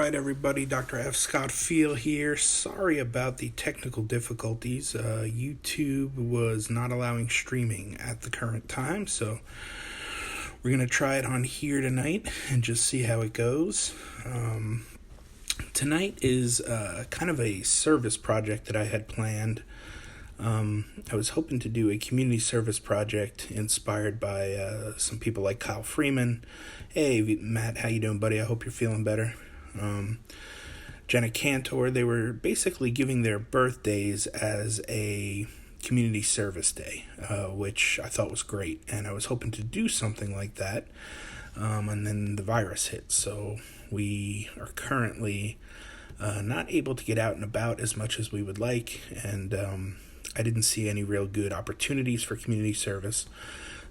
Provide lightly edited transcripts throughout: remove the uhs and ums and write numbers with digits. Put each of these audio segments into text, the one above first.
right, everybody. Dr. F Scott Feil here. Sorry about the technical difficulties. YouTube was not allowing streaming at the current time, so we're going to try it on here tonight and just see how it goes. Tonight is kind of a service project that I had planned. I was hoping to do a community service project inspired by some people like Kyle Freeman. Hey, Matt, how you doing, buddy? I hope you're feeling better. Jenna Cantor, they were basically giving their birthdays as a community service day, which I thought was great. And I was hoping to do something like that. And then the virus hit. So we are currently not able to get out and about as much as we would like. And I didn't see any real good opportunities for community service.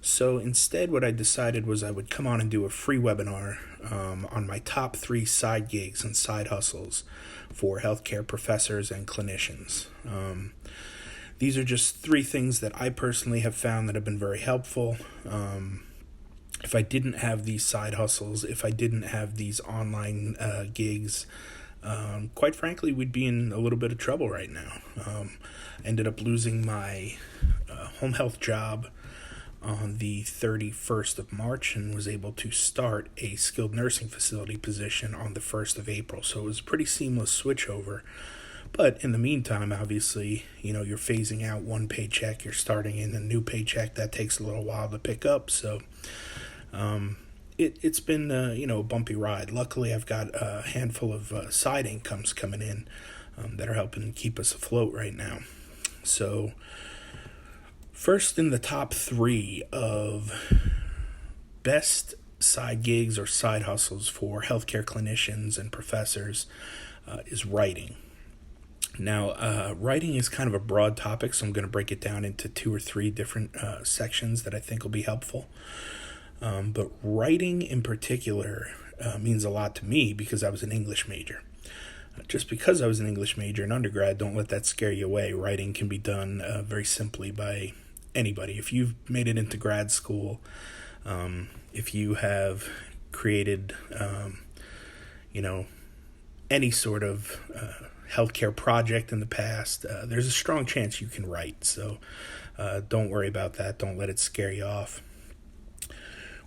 So instead, what I decided was I would come on and do a free webinar on my top 3 side gigs and side hustles for healthcare professors and clinicians. These are just 3 things that I personally have found that have been very helpful. If I didn't have these side hustles, if I didn't have these online gigs, quite frankly, we'd be in a little bit of trouble right now. Ended up losing my home health job on the 31st of March and was able to start a skilled nursing facility position on the 1st of April. So it was a pretty seamless switchover. But in the meantime, obviously, you're phasing out one paycheck, you're starting in a new paycheck. That takes a little while to pick up. So it's been, a bumpy ride. Luckily, I've got a handful of side incomes coming in that are helping keep us afloat right now. So first in the top 3 of best side gigs or side hustles for healthcare clinicians and professors is writing. Now, writing is kind of a broad topic, so I'm going to break it down into 2 or 3 different sections that I think will be helpful. But writing in particular means a lot to me because I was an English major. Just because I was an English major in undergrad, don't let that scare you away. Writing can be done very simply by anybody. If you've made it into grad school, if you have created, any sort of healthcare project in the past, there's a strong chance you can write. So don't worry about that. Don't let it scare you off.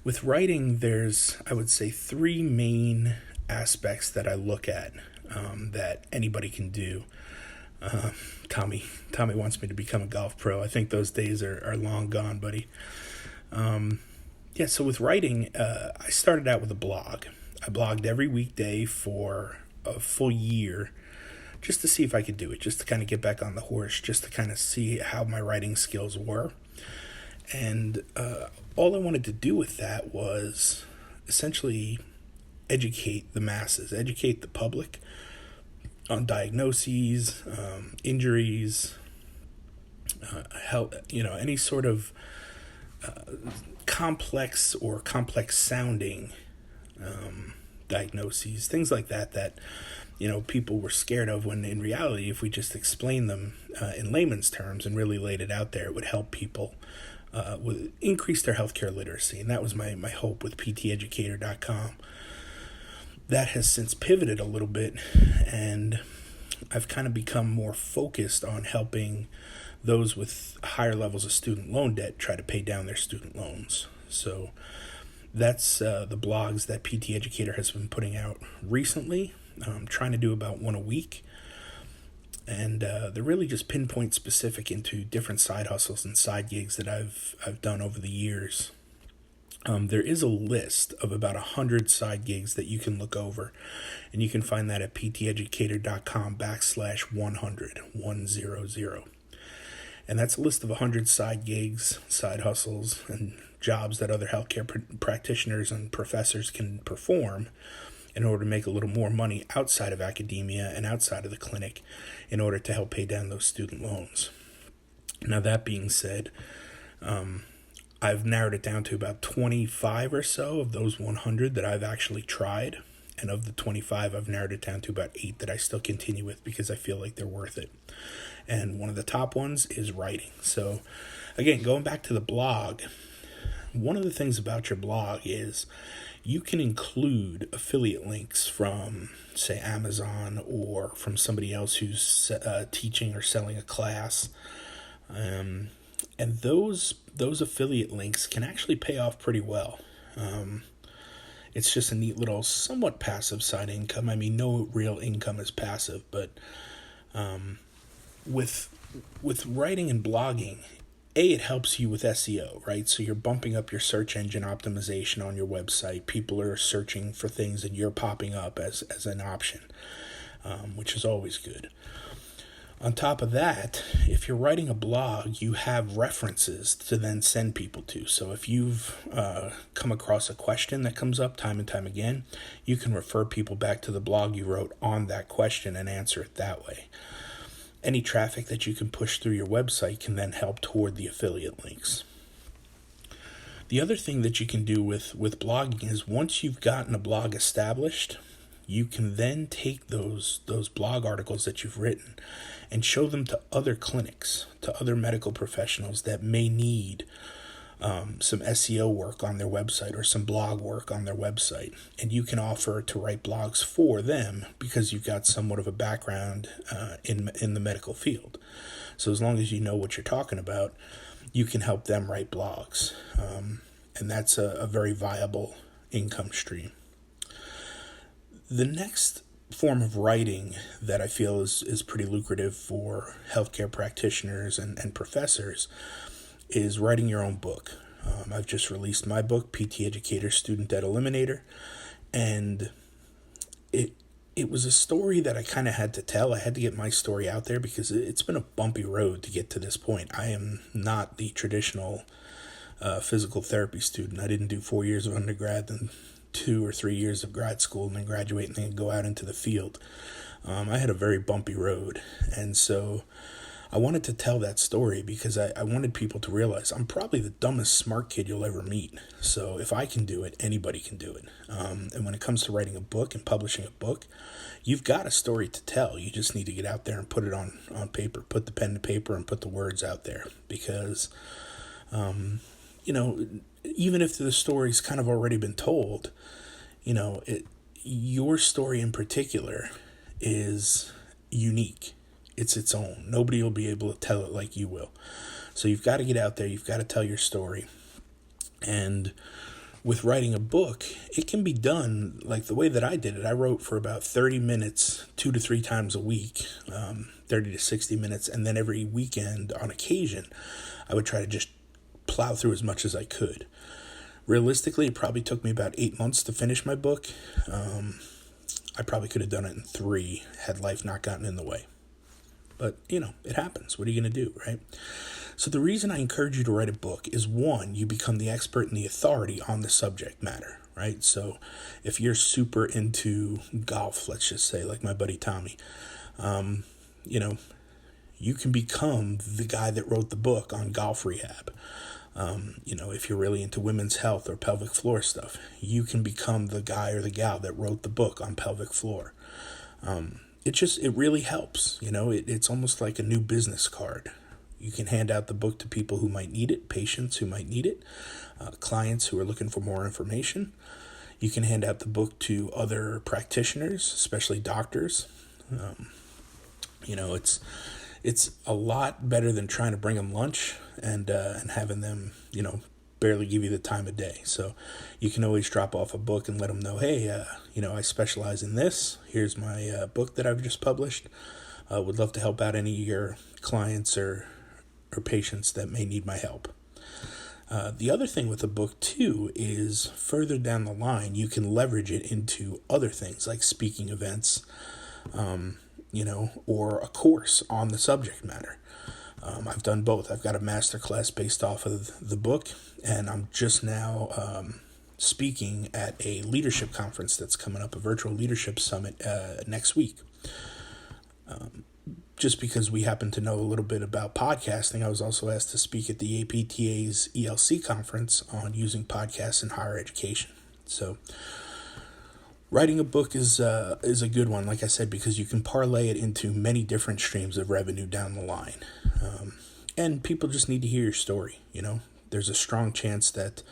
With writing, there's, I would say, 3 main aspects that I look at that anybody can do. Tommy wants me to become a golf pro. I think those days are long gone, buddy. So with writing, I started out with a blog. I blogged every weekday for a full year just to see if I could do it, just to kind of get back on the horse, just to kind of see how my writing skills were. And all I wanted to do with that was essentially educate the masses, educate the public on diagnoses, injuries, health, any sort of complex or complex sounding diagnoses, things like that people were scared of, when in reality, if we just explained them in layman's terms and really laid it out there, it would help people increase their healthcare literacy. And that was my hope with pteducator.com. That has since pivoted a little bit, and I've kind of become more focused on helping those with higher levels of student loan debt try to pay down their student loans. So that's the blogs that PT Educator has been putting out recently. I'm trying to do about 1 a week, and they're really just pinpoint specific into different side hustles and side gigs that I've done over the years. There is a list of about 100 side gigs that you can look over, and you can find that at pteducator.com/100. And that's a list of 100 side gigs, side hustles, and jobs that other healthcare practitioners and professors can perform in order to make a little more money outside of academia and outside of the clinic in order to help pay down those student loans. Now, that being said, I've narrowed it down to about 25 or so of those 100 that I've actually tried. And of the 25, I've narrowed it down to about 8 that I still continue with because I feel like they're worth it. And one of the top ones is writing. So again, going back to the blog, one of the things about your blog is you can include affiliate links from, say, Amazon or from somebody else who's teaching or selling a class. And those affiliate links can actually pay off pretty well. It's just a neat little, somewhat passive side income. I mean, no real income is passive, but with writing and blogging, it helps you with SEO, right? So you're bumping up your search engine optimization on your website. People are searching for things and you're popping up as an option, which is always good. On top of that, if you're writing a blog, you have references to then send people to. So if you've come across a question that comes up time and time again, you can refer people back to the blog you wrote on that question and answer it that way. Any traffic that you can push through your website can then help toward the affiliate links. The other thing that you can do with blogging is once you've gotten a blog established, you can then take those blog articles that you've written and show them to other clinics, to other medical professionals that may need some SEO work on their website or some blog work on their website. And you can offer to write blogs for them because you've got somewhat of a background in the medical field. So as long as you know what you're talking about, you can help them write blogs. And that's a very viable income stream. The next form of writing that I feel is pretty lucrative for healthcare practitioners and professors is writing your own book. I've just released my book, PT Educator, Student Debt Eliminator, and it was a story that I kind of had to tell. I had to get my story out there because it's been a bumpy road to get to this point. I am not the traditional physical therapy student. I didn't do 4 years of undergrad and 2 or 3 years of grad school and then graduate and then go out into the field. I had a very bumpy road, and so I wanted to tell that story because I wanted people to realize I'm probably the dumbest smart kid you'll ever meet. So if I can do it, anybody can do it. And when it comes to writing a book and publishing a book, you've got a story to tell. You just need to get out there and put it on paper, put the pen to paper and put the words out there because, even if the story's kind of already been told, your story in particular is unique. It's its own. Nobody will be able to tell it like you will. So you've got to get out there. You've got to tell your story. And with writing a book, it can be done like the way that I did it. I wrote for about 30 minutes, 2 to 3 times a week, 30 to 60 minutes. And then every weekend on occasion, I would try to just plow through as much as I could. Realistically, it probably took me about 8 months to finish my book. I probably could have done it in 3 had life not gotten in the way. But, it happens. What are you going to do, right? So the reason I encourage you to write a book is, 1, you become the expert and the authority on the subject matter, right? So if you're super into golf, let's just say, like my buddy Tommy, you can become the guy that wrote the book on golf rehab. If you're really into women's health or pelvic floor stuff, you can become the guy or the gal that wrote the book on pelvic floor. It really helps. It's almost like a new business card. You can hand out the book to people who might need it, patients who might need it, clients who are looking for more information. You can hand out the book to other practitioners, especially doctors. It's a lot better than trying to bring them lunch and having them, barely give you the time of day. So you can always drop off a book and let them know, hey, I specialize in this. Here's my book that I've just published. Would love to help out any of your clients or patients that may need my help. The other thing with the book, too, is further down the line, you can leverage it into other things like speaking events, or a course on the subject matter. I've done both. I've got a masterclass based off of the book, and I'm just now speaking at a leadership conference that's coming up, a virtual leadership summit next week. Just because we happen to know a little bit about podcasting, I was also asked to speak at the APTA's ELC conference on using podcasts in higher education. So writing a book is a good one, like I said, because you can parlay it into many different streams of revenue down the line. And people just need to hear your story. There's a strong chance that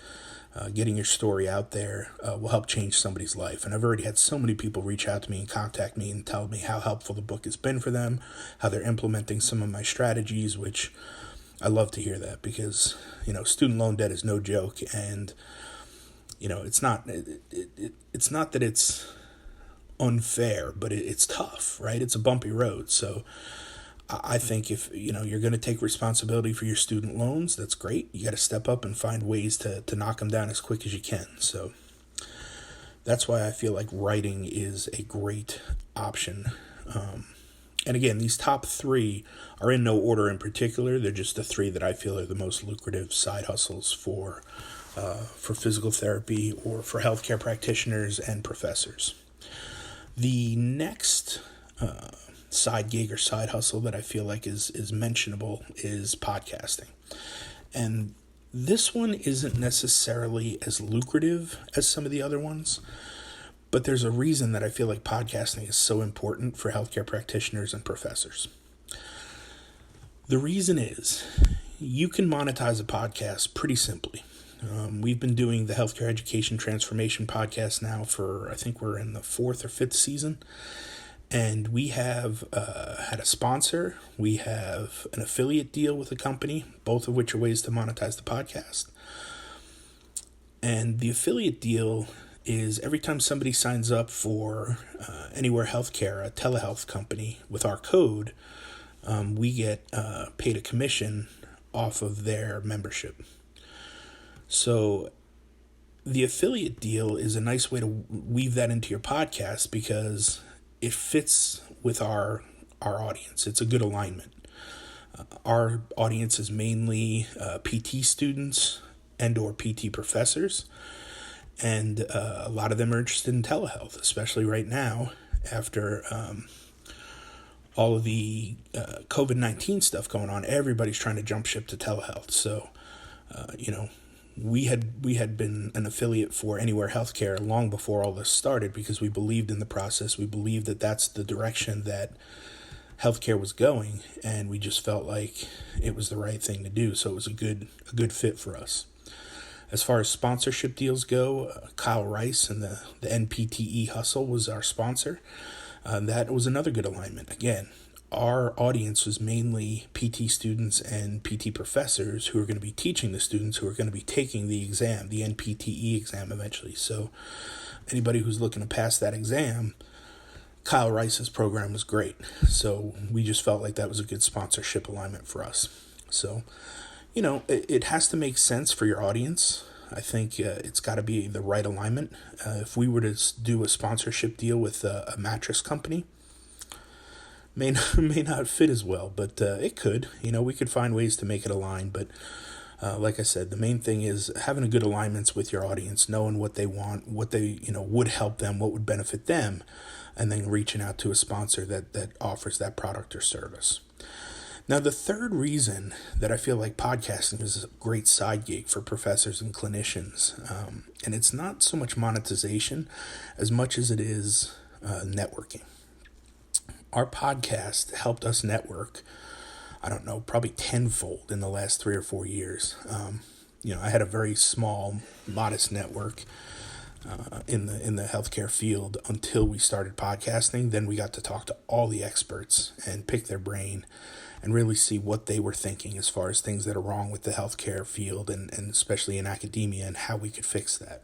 getting your story out there will help change somebody's life. And I've already had so many people reach out to me and contact me and tell me how helpful the book has been for them, how they're implementing some of my strategies, which I love to hear that, because, student loan debt is no joke. And, it's not that it's unfair, but it's tough, right? It's a bumpy road. So I think if, you're going to take responsibility for your student loans, that's great. You got to step up and find ways to knock them down as quick as you can. So that's why I feel like writing is a great option. And again, these top three are in no order in particular. They're just the three that I feel are the most lucrative side hustles for physical therapy or for healthcare practitioners and professors. The next side gig or side hustle that I feel like is mentionable is podcasting. And this one isn't necessarily as lucrative as some of the other ones, but there's a reason that I feel like podcasting is so important for healthcare practitioners and professors. The reason is you can monetize a podcast pretty simply. We've been doing the Healthcare Education Transformation podcast now for, I think we're in the 4th or 5th season. And we have had a sponsor. We have an affiliate deal with a company, both of which are ways to monetize the podcast. And the affiliate deal is every time somebody signs up for Anywhere Healthcare, a telehealth company, with our code, we get paid a commission off of their membership. So the affiliate deal is a nice way to weave that into your podcast because it fits with our audience. It's a good alignment. Our audience is mainly PT students and or PT professors, and a lot of them are interested in telehealth, especially right now after all of the COVID-19 stuff going on. Everybody's trying to jump ship to telehealth. So, we had been an affiliate for Anywhere Healthcare long before all this started because we believed in the process. We believed that that's the direction that healthcare was going, and we just felt like it was the right thing to do. So it was a good fit for us. As far as sponsorship deals go, Kyle Rice and the NPTE Hustle was our sponsor. That was another good alignment. Again, our audience was mainly PT students and PT professors who are going to be teaching the students who are going to be taking the exam, the NPTE exam eventually. So anybody who's looking to pass that exam, Kyle Rice's program was great. So we just felt like that was a good sponsorship alignment for us. So, it has to make sense for your audience. I think it's got to be the right alignment. If we were to do a sponsorship deal with a mattress company, may not fit as well, but it could. We could find ways to make it align. But like I said, the main thing is having a good alignments with your audience, knowing what they want, what they would help them, what would benefit them, and then reaching out to a sponsor that offers that product or service. Now, the third reason that I feel like podcasting is a great side gig for professors and clinicians, and it's not so much monetization as much as it is networking. Our podcast helped us network, probably tenfold in the last 3 or 4 years. I had a very small, modest network in the healthcare field until we started podcasting. Then we got to talk to all the experts and pick their brain and really see what they were thinking as far as things that are wrong with the healthcare field and especially in academia and how we could fix that.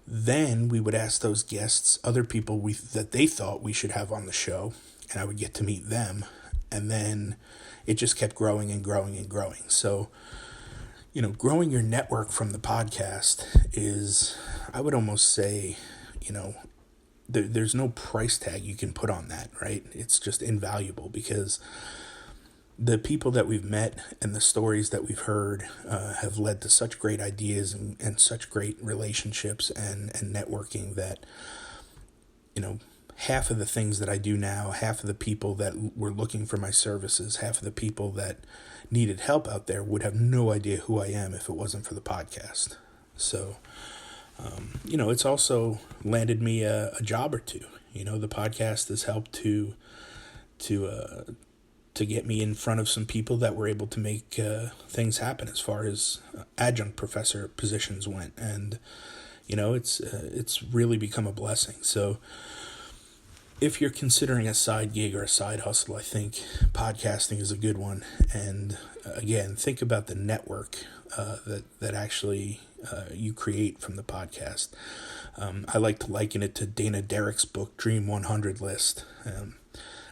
Then we would ask those guests, other people that they thought we should have on the show, and I would get to meet them. And then it just kept growing and growing and growing. So, growing your network from the podcast is, I would almost say, there's no price tag you can put on that, right? It's just invaluable because the people that we've met and the stories that we've heard have led to such great ideas and such great relationships and networking that, half of the things that I do now, half of the people that were looking for my services, half of the people that needed help out there would have no idea who I am if it wasn't for the podcast. So, it's also landed me a job or two. The podcast has helped to to get me in front of some people that were able to make things happen as far as adjunct professor positions went. And, it's really become a blessing. So if you're considering a side gig or a side hustle, I think podcasting is a good one. And again, think about the network that actually you create from the podcast. I like to liken it to Dana Derrick's book, Dream 100 List.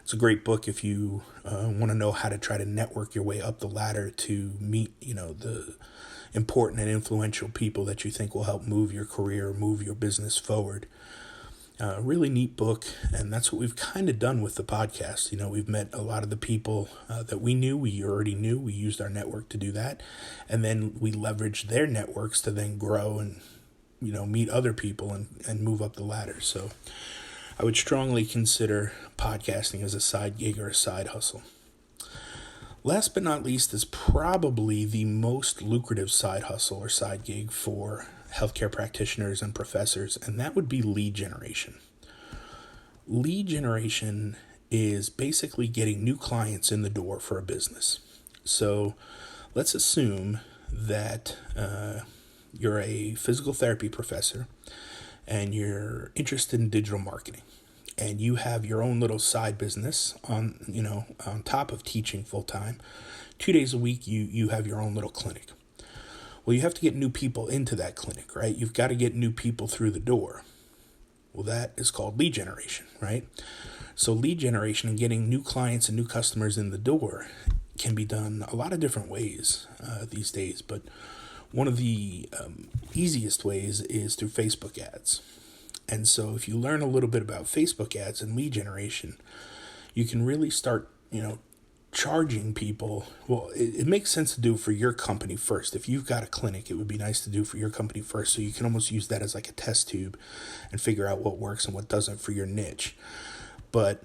It's a great book if you want to know how to try to network your way up the ladder to meet, the important and influential people that you think will help move your career, move your business forward. Really neat book, and that's what we've kind of done with the podcast. We've met a lot of the people that we already knew. We used our network to do that, and then we leveraged their networks to then grow and, meet other people and move up the ladder. So I would strongly consider podcasting as a side gig or a side hustle. Last but not least is probably the most lucrative side hustle or side gig for healthcare practitioners and professors, and that would be lead generation. Lead generation is basically getting new clients in the door for a business. So let's assume that you're a physical therapy professor and you're interested in digital marketing, and you have your own little side business on top of teaching full time. 2 days a week, you have your own little clinic. Well, you have to get new people into that clinic, right? You've got to get new people through the door. Well, that is called lead generation, right? So lead generation and getting new clients and new customers in the door can be done a lot of different ways these days. But one of the easiest ways is through Facebook ads. And so if you learn a little bit about Facebook ads and lead generation, you can really start, charging people. Well, it makes sense to do for your company first. If you've got a clinic, it would be nice to do for your company first, so you can almost use that as like a test tube and figure out what works and what doesn't for your niche. But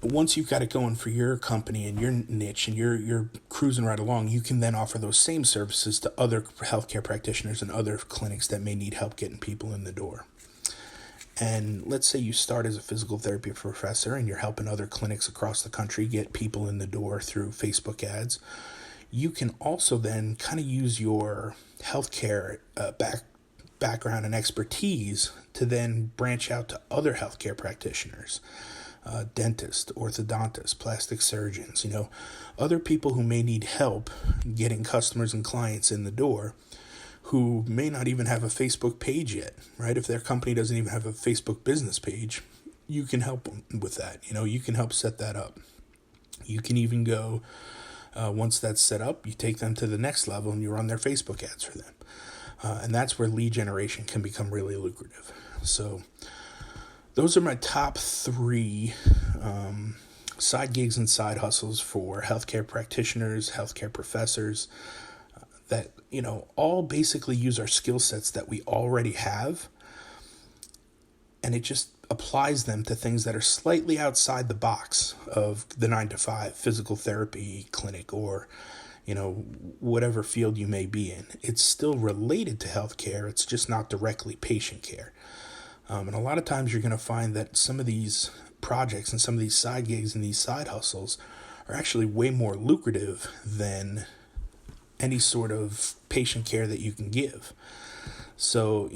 once you've got it going for your company and your niche and you're cruising right along, you can then offer those same services to other healthcare practitioners and other clinics that may need help getting people in the door. And let's say you start as a physical therapy professor and you're helping other clinics across the country get people in the door through Facebook ads. You can also then kind of use your healthcare background and expertise to then branch out to other healthcare practitioners, dentists, orthodontists, plastic surgeons, other people who may need help getting customers and clients in the door, who may not even have a Facebook page yet, right? If their company doesn't even have a Facebook business page, you can help them with that. You can help set that up. You can even go, once that's set up, you take them to the next level and you run their Facebook ads for them. And that's where lead generation can become really lucrative. So those are my top 3 side gigs and side hustles for healthcare practitioners, healthcare professors, that, all basically use our skill sets that we already have, and it just applies them to things that are slightly outside the box of the 9-to-5 physical therapy clinic or, whatever field you may be in. It's still related to healthcare. It's just not directly patient care. And a lot of times you're going to find that some of these projects and some of these side gigs and these side hustles are actually way more lucrative than any sort of patient care that you can give. So,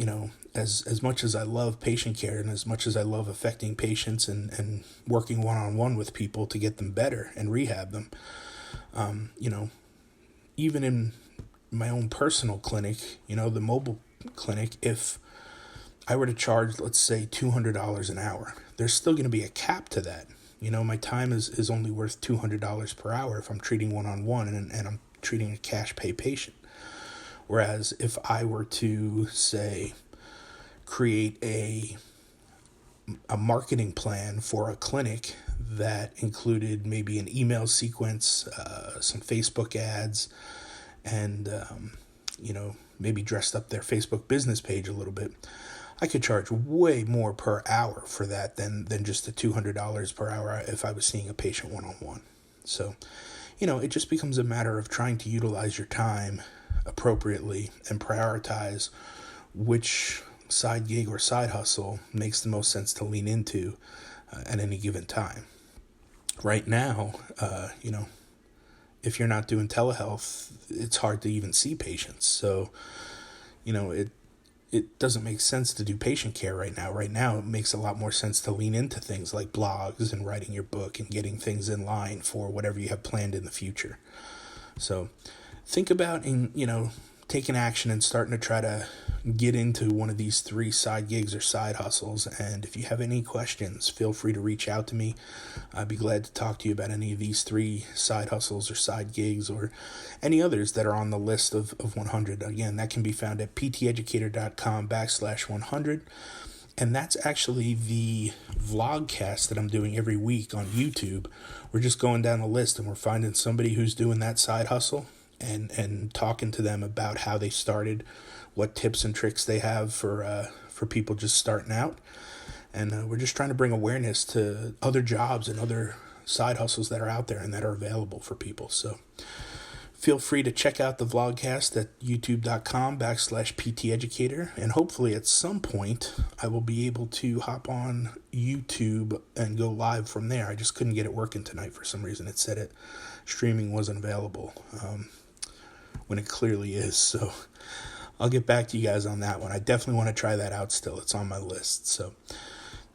as much as I love patient care and as much as I love affecting patients and working one-on-one with people to get them better and rehab them, even in my own personal clinic, the mobile clinic, if I were to charge, let's say, $200 an hour, there's still going to be a cap to that. My time is only worth $200 per hour if I'm treating one-on-one and I'm treating a cash pay patient. Whereas if I were to, say, create a marketing plan for a clinic that included maybe an email sequence, some Facebook ads, and, maybe dressed up their Facebook business page a little bit, I could charge way more per hour for that than just the $200 per hour if I was seeing a patient one-on-one. So, it just becomes a matter of trying to utilize your time appropriately and prioritize which side gig or side hustle makes the most sense to lean into at any given time. right now, if you're not doing telehealth, it's hard to even see patients. So, it doesn't make sense to do patient care right now. Right now, it makes a lot more sense to lean into things like blogs and writing your book and getting things in line for whatever you have planned in the future. So think about, taking action and starting to try to get into one of these 3 side gigs or side hustles. And if you have any questions, feel free to reach out to me. I'd be glad to talk to you about any of these 3 side hustles or side gigs or any others that are on the list of 100. Again, that can be found at pteducator.com/100. And that's actually the vlogcast that I'm doing every week on YouTube. We're just going down the list and we're finding somebody who's doing that side hustle and talking to them about how they started, what tips and tricks they have for people just starting out. And we're just trying to bring awareness to other jobs and other side hustles that are out there and that are available for people. So feel free to check out the vlogcast at youtube.com/pteducator. And hopefully at some point I will be able to hop on YouTube and go live from there. I just couldn't get it working tonight for some reason. It said streaming wasn't available when it clearly is. So I'll get back to you guys on that one. I definitely want to try that out still. It's on my list. So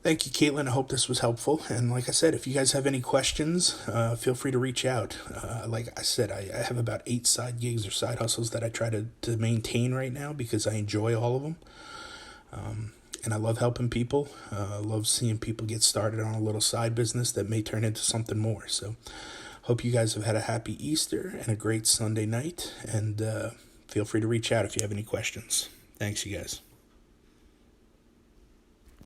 thank you, Caitlin. I hope this was helpful. And like I said, if you guys have any questions, feel free to reach out. Like I said, I have about 8 side gigs or side hustles that I try to maintain right now because I enjoy all of them. And I love helping people. I love seeing people get started on a little side business that may turn into something more. So hope you guys have had a happy Easter and a great Sunday night. And feel free to reach out if you have any questions. Thanks, you guys.